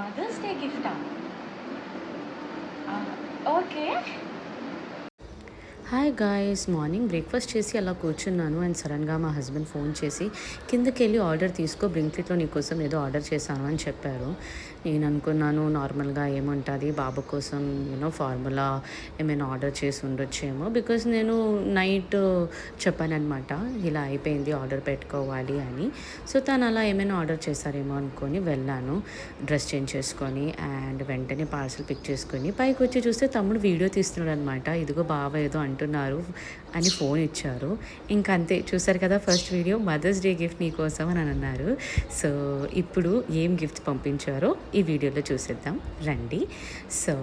Mothers day గిఫ్టా? Okay. Hi guys, morning breakfast చేసి అలా కూర్చున్నాను అండ్ సడన్గా మా హస్బెండ్ ఫోన్ చేసి కిందకి వెళ్ళి ఆర్డర్ తీసుకో, బ్లింకిట్లో నీకోసం ఏదో ఆర్డర్ చేశాను అని చెప్పారు. నేను అనుకున్నాను నార్మల్గా ఏముంటుంది, బాబు కోసం ఫార్ములా ఏమైనా ఆర్డర్ చేసి ఉండొచ్చేమో. బికాస్ నేను నైట్ చెప్పానమాట ఇలా అయిపోయింది ఆర్డర్ పెట్టుకోవాలి అని. సో తను అలా ఏమైనా ఆర్డర్ చేశారేమో అనుకొని వెళ్ళాను డ్రెస్ చేంజ్ చేసుకొని అండ్ వెంటనే పార్సల్ పిక్ చేసుకొని పైకి వచ్చి చూస్తే తమ్ముడు వీడియో తీస్తున్నాడు అనమాట. ఇదిగో బావ ఏదో అంటున్నారు అని ఫోన్ ఇచ్చారు. ఇంకా అంతే, చూసారు కదా first video, mother's day gift నీకోసం అని అన్నారు. సో ఇప్పుడు ఏం గిఫ్ట్ పంపించారో ఈ వీడియోలో చూసేద్దాం రండి. సో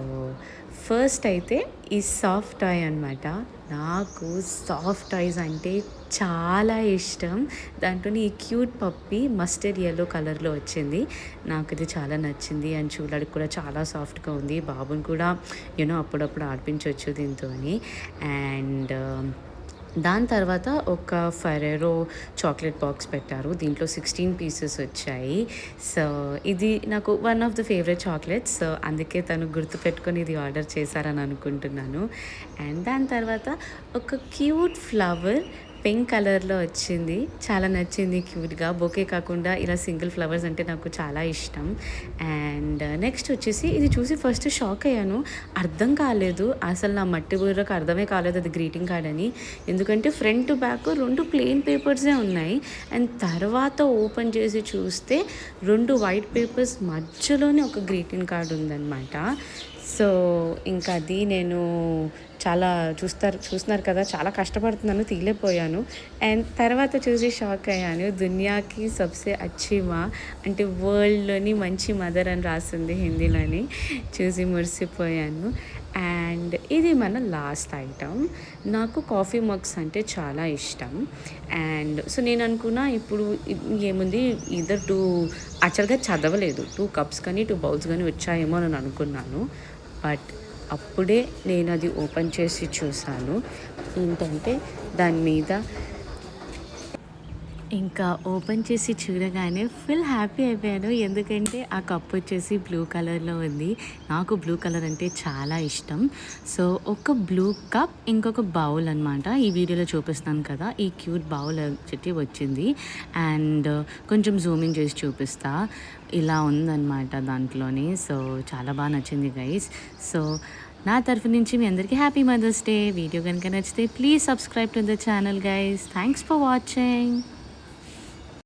ఫస్ట్ అయితే ఈ సాఫ్ట్ టాయ్ అనమాట. నాకు సాఫ్ట్ టాయ్స్ అంటే చాలా ఇష్టం. దాంట్లో ఈ క్యూట్ పప్పి మస్టర్డ్ ఎల్లో కలర్లో వచ్చింది. నాకు ఇది చాలా నచ్చింది అండ్ చూడడానికి కూడా చాలా సాఫ్ట్గా ఉంది. బాబుని కూడా అప్పుడప్పుడు ఆడిపించవచ్చు దీంతో అని. అండ్ దాని తర్వాత ఒక ఫెరెరో చాక్లెట్ బాక్స్ పెట్టారు. దీంట్లో 16 పీసెస్ వచ్చాయి. సో ఇది నాకు one of the favourite chocolates. So అందుకే తను గుర్తుపెట్టుకొని ఇది ఆర్డర్ చేశారని అనుకుంటున్నాను. అండ్ దాని తర్వాత ఒక క్యూట్ ఫ్లవర్ పింక్ కలర్లో వచ్చింది. చాలా నచ్చింది క్యూట్గా. బొకే కాకుండా ఇలా సింగిల్ ఫ్లవర్స్ అంటే నాకు చాలా ఇష్టం. అండ్ నెక్స్ట్ వచ్చేసి ఇది చూసి ఫస్ట్ షాక్ అయ్యాను. అర్థం కాలేదు అసలు, నా మట్టి బుర్రకు అర్థమే కాలేదు అది గ్రీటింగ్ కార్డ్ అని. ఎందుకంటే ఫ్రంట్ బ్యాక్ 2 ప్లెయిన్ పేపర్సే ఉన్నాయి. అండ్ తర్వాత ఓపెన్ చేసి చూస్తే 2 వైట్ పేపర్స్ మధ్యలోనే ఒక గ్రీటింగ్ కార్డ్ ఉందన్నమాట. సో ఇంకా అది నేను చాలా చూస్తున్నారు కదా, చాలా కష్టపడుతున్నాను, తీయలేకపోయాను. అండ్ తర్వాత చూసి షాక్ అయ్యాను. దునియాకి సబ్సే అచ్చి మా అంటే వరల్డ్లోని మంచి మదర్ అని రాసింది హిందీలోని. చూసి మురిసిపోయాను. అండ్ ఇది మన లాస్ట్ ఐటమ్. నాకు కాఫీ మగ్స్ అంటే చాలా ఇష్టం. అండ్ సో నేను అనుకున్నా ఇప్పుడు ఏముంది, ఇద్దరు 2 యాక్చువల్గా చదవలేదు, 2 కప్స్ కానీ 2 బౌల్స్ కానీ వచ్చాయేమో అని అనుకున్నాను. బట్ అప్పుడే నేను అది ఓపెన్ చేసి చూసాను. ఏంటంటే దాని మీద ఇంకా ఓపెన్ చేసి చూడగానే ఫుల్ హ్యాపీ అయిపోయాను. ఎందుకంటే ఆ కప్ వచ్చేసి బ్లూ కలర్లో ఉంది. నాకు బ్లూ కలర్ అంటే చాలా ఇష్టం. సో ఒక బ్లూ కప్, ఇంకొక బౌల్ అనమాట. ఈ వీడియోలో చూపిస్తాను కదా, ఈ క్యూట్ బౌల్ వచ్చి వచ్చింది. అండ్ కొంచెం జూమింగ్ చేసి చూపిస్తా, ఇలా ఉందన్నమాట దాంట్లోని. సో చాలా బాగా నచ్చింది గైస్. సో నా తరఫు నుంచి మీ అందరికీ హ్యాపీ మదర్స్ డే. వీడియో కనుక నచ్చితే please subscribe to the channel guys. Thanks for watching.